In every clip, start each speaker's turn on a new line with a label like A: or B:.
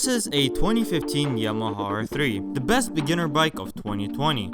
A: This is a 2015 Yamaha R3, the best beginner bike of 2020.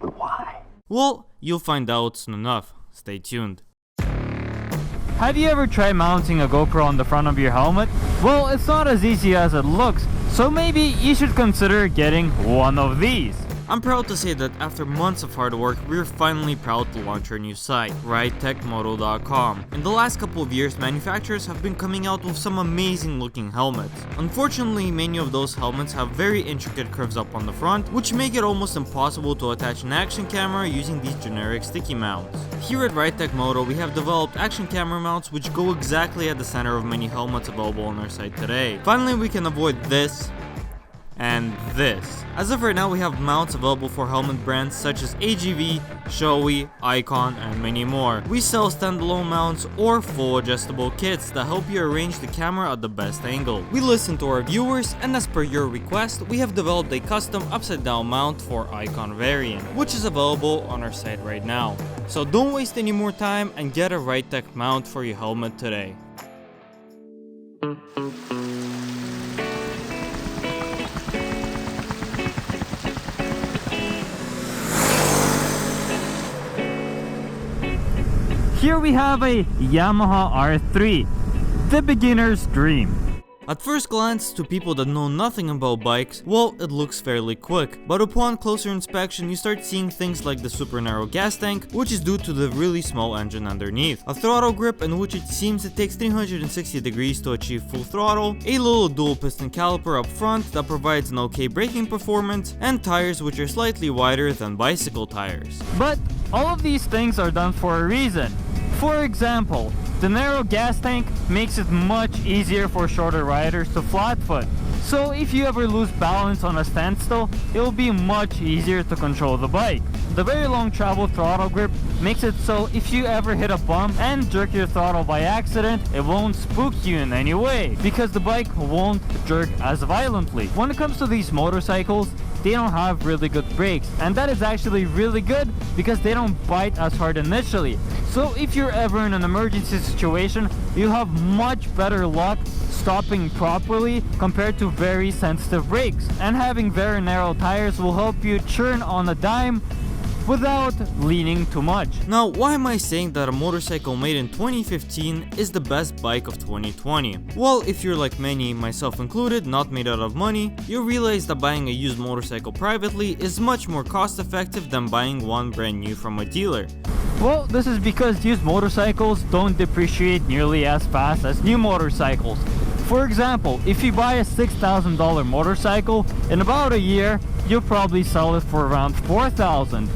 B: Why?
A: Well, you'll find out soon enough. Stay tuned.
C: Have you ever tried mounting a GoPro on the front of your helmet? Well, it's not as easy as it looks, so maybe you should consider getting one of these.
A: I'm proud to say that after months of hard work, we're finally proud to launch our new site, ridetechmoto.com. In the last couple of years, manufacturers have been coming out with some amazing looking helmets. Unfortunately, many of those helmets have very intricate curves up on the front, which make it almost impossible to attach an action camera using these generic sticky mounts. Here at RideTech Moto, we have developed action camera mounts which go exactly at the center of many helmets available on our site today. Finally, we can avoid this and this. As of right now, we have mounts available for helmet brands such as AGV, Shoei, Icon, and many more. We sell standalone mounts or full adjustable kits that help you arrange the camera at the best angle. We listen to our viewers, and as per your request, we have developed a custom upside down mount for Icon variant, which is available on our site right now. So don't waste any more time and get a RideTech mount for your helmet today.
C: Here we have a Yamaha R3, the beginner's dream.
A: At first glance, to people that know nothing about bikes, well, it looks fairly quick, but upon closer inspection you start seeing things like the super narrow gas tank, which is due to the really small engine underneath, a throttle grip in which it seems it takes 360 degrees to achieve full throttle, a little dual piston caliper up front that provides an okay braking performance, and tires which are slightly wider than bicycle tires.
C: But all of these things are done for a reason. For example, the narrow gas tank makes it much easier for shorter riders to flat foot. So if you ever lose balance on a standstill, it will be much easier to control the bike. The very long travel throttle grip makes it so if you ever hit a bump and jerk your throttle by accident, it won't spook you in any way, because the bike won't jerk as violently. When it comes to these motorcycles, they don't have really good brakes, and that is actually really good because they don't bite as hard initially. So if you're ever in an emergency situation, you have much better luck stopping properly compared to very sensitive brakes. And having very narrow tires will help you churn on a dime without leaning too much.
A: Now, why am I saying that a motorcycle made in 2015 is the best bike of 2020? Well, if you're like many, myself included, not made out of money, you realize that buying a used motorcycle privately is much more cost effective than buying one brand new from a dealer.
C: Well, this is because used motorcycles don't depreciate nearly as fast as new motorcycles. For example, if you buy a $6,000 motorcycle, in about a year, you'll probably sell it for around $4,000.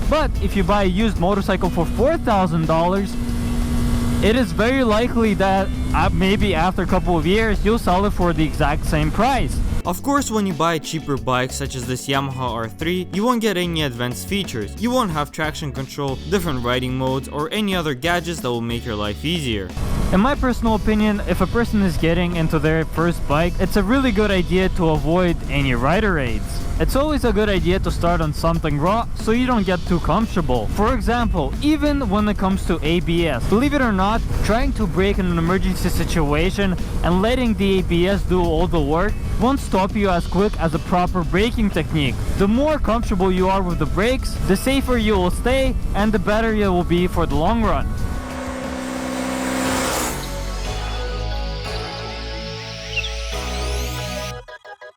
C: But if you buy a used motorcycle for $4,000, it is very likely that maybe after a couple of years, you'll sell it for the exact same price.
A: Of course, when you buy cheaper bikes such as this Yamaha R3, you won't get any advanced features. You won't have traction control, different riding modes, or any other gadgets that will make your life easier.
C: In my personal opinion, if a person is getting into their first bike, it's a really good idea to avoid any rider aids. It's always a good idea to start on something raw so you don't get too comfortable. For example, even when it comes to ABS, believe it or not, trying to brake in an emergency situation and letting the ABS do all the work won't stop you as quick as a proper braking technique. The more comfortable you are with the brakes, the safer you will stay and the better you will be for the long run.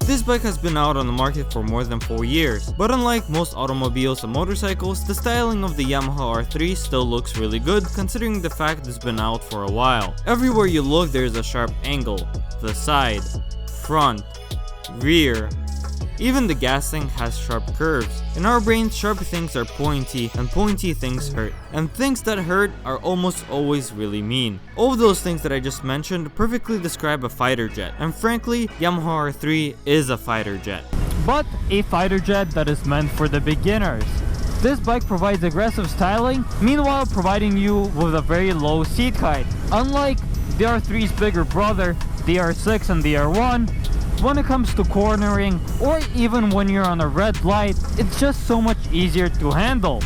A: This bike has been out on the market for more than 4 years, but unlike most automobiles and motorcycles, the styling of the Yamaha R3 still looks really good considering the fact it's been out for a while. Everywhere you look there is a sharp angle, the side, front, rear. Even the gas tank has sharp curves. In our brains, sharp things are pointy and pointy things hurt. And things that hurt are almost always really mean. All of those things that I just mentioned perfectly describe a fighter jet. And frankly, Yamaha R3 is a fighter jet.
C: But a fighter jet that is meant for the beginners. This bike provides aggressive styling, meanwhile providing you with a very low seat height. Unlike the R3's bigger brother, the R6 and the R1, when it comes to cornering or even when you're on a red light, it's just so much easier to handle.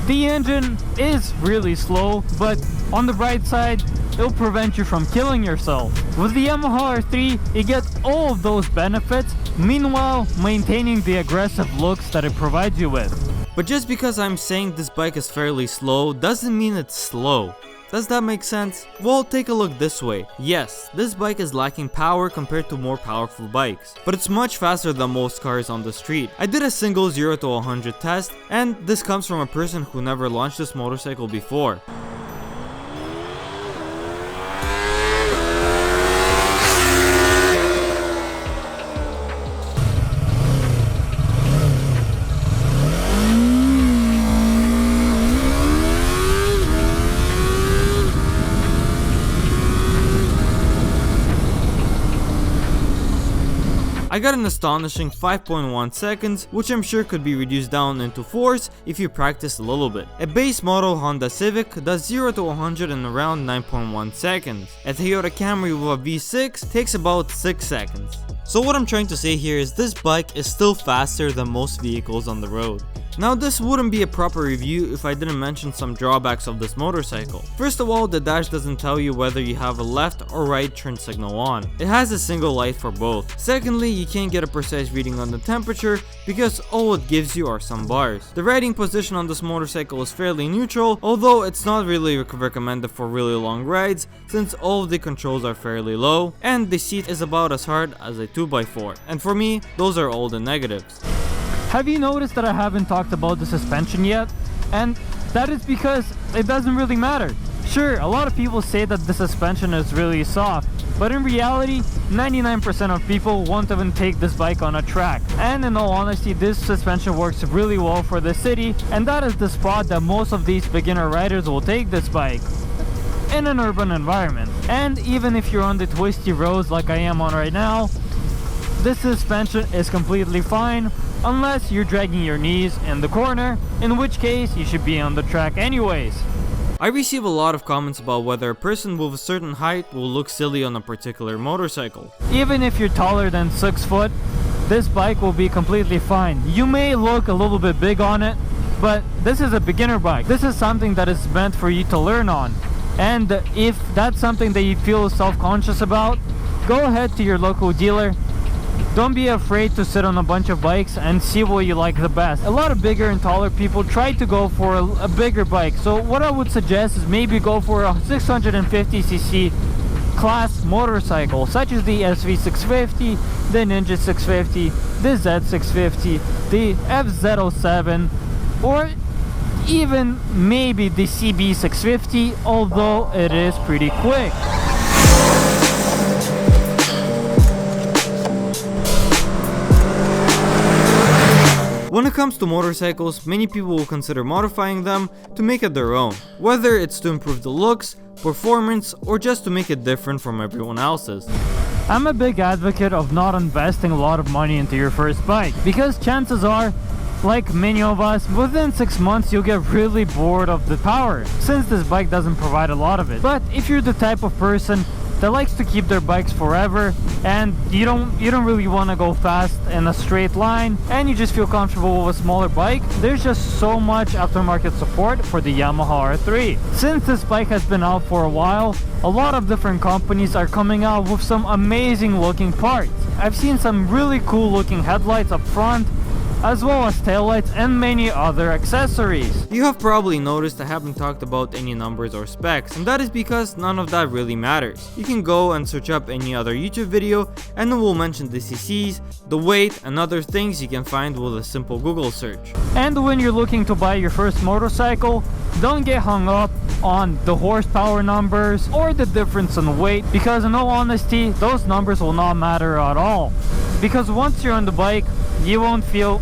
C: The engine is really slow, but on the bright side, it'll prevent you from killing yourself. With the Yamaha R3, you get all of those benefits, meanwhile maintaining the aggressive looks that it provides you with.
A: But just because I'm saying this bike is fairly slow doesn't mean it's slow. Does that make sense? Well, take a look this way. Yes, this bike is lacking power compared to more powerful bikes, but it's much faster than most cars on the street. I did a single 0 to 100 test, and this comes from a person who never launched this motorcycle before. I got an astonishing 5.1 seconds, which I'm sure could be reduced down into 4s if you practice a little bit. A base model Honda Civic does 0 to 100 in around 9.1 seconds. A Toyota Camry with a V6 takes about 6 seconds. So what I'm trying to say here is this bike is still faster than most vehicles on the road. Now this wouldn't be a proper review if I didn't mention some drawbacks of this motorcycle. First of all, the dash doesn't tell you whether you have a left or right turn signal on. It has a single light for both. Secondly, you can't get a precise reading on the temperature because all it gives you are some bars. The riding position on this motorcycle is fairly neutral, although it's not really recommended for really long rides since all of the controls are fairly low and the seat is about as hard as a 2x4. And for me, those are all the negatives.
C: Have you noticed that I haven't talked about the suspension yet? And that is because it doesn't really matter. Sure, a lot of people say that the suspension is really soft, but in reality, 99% of people won't even take this bike on a track. And in all honesty, this suspension works really well for the city, and that is the spot that most of these beginner riders will take this bike. In an urban environment. And even if you're on the twisty roads like I am on right now, this suspension is completely fine unless you're dragging your knees in the corner, in which case you should be on the track anyways.
A: I receive a lot of comments about whether a person with a certain height will look silly on a particular motorcycle.
C: Even if you're taller than 6 foot, this bike will be completely fine. You may look a little bit big on it, but this is a beginner bike. This is something that is meant for you to learn on. And if that's something that you feel self-conscious about, go ahead to your local dealer. Don't be afraid to sit on a bunch of bikes and see what you like the best. A lot of bigger and taller people try to go for a bigger bike. So what I would suggest is maybe go for a 650cc class motorcycle, such as the SV650, the Ninja 650, the Z650, the FZ07, or even maybe the CB650, although it is pretty quick.
A: When it comes to motorcycles, many people will consider modifying them to make it their own, whether it's to improve the looks, performance, or just to make it different from everyone else's.
C: I'm a big advocate of not investing a lot of money into your first bike, because chances are, like many of us, within 6 months you'll get really bored of the power, since this bike doesn't provide a lot of it. But if you're the type of person that likes to keep their bikes forever and you don't really want to go fast in a straight line and you just feel comfortable with a smaller bike, there's just so much aftermarket support for the Yamaha R3. Since this bike has been out for a while, a lot of different companies are coming out with some amazing looking parts. I've seen some really cool looking headlights up front, as well as taillights and many other accessories.
A: You have probably noticed I haven't talked about any numbers or specs, and that is because none of that really matters. You can go and search up any other YouTube video and it will mention the CCs, the weight, and other things you can find with a simple Google search.
C: And when you're looking to buy your first motorcycle, don't get hung up on the horsepower numbers or the difference in weight, because in all honesty, those numbers will not matter at all. Because once you're on the bike, you won't feel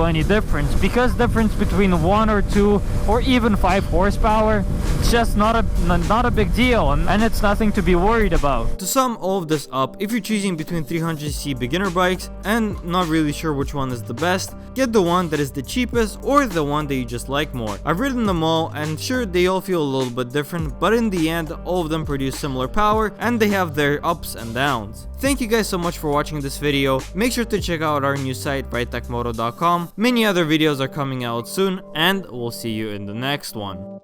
C: any difference, because difference between 1 or 2 or even 5 horsepower, it's just not a big deal, and it's nothing to be worried about.
A: To sum all of this up, if you're choosing between 300cc beginner bikes and not really sure which one is the best, get the one that is the cheapest or the one that you just like more. I've ridden them all, and sure, they all feel a little bit different, but in the end all of them produce similar power and they have their ups and downs. Thank you guys so much for watching this video. Make sure to check out our new site, ridetechmoto.com. Many other videos are coming out soon, and we'll see you in the next one.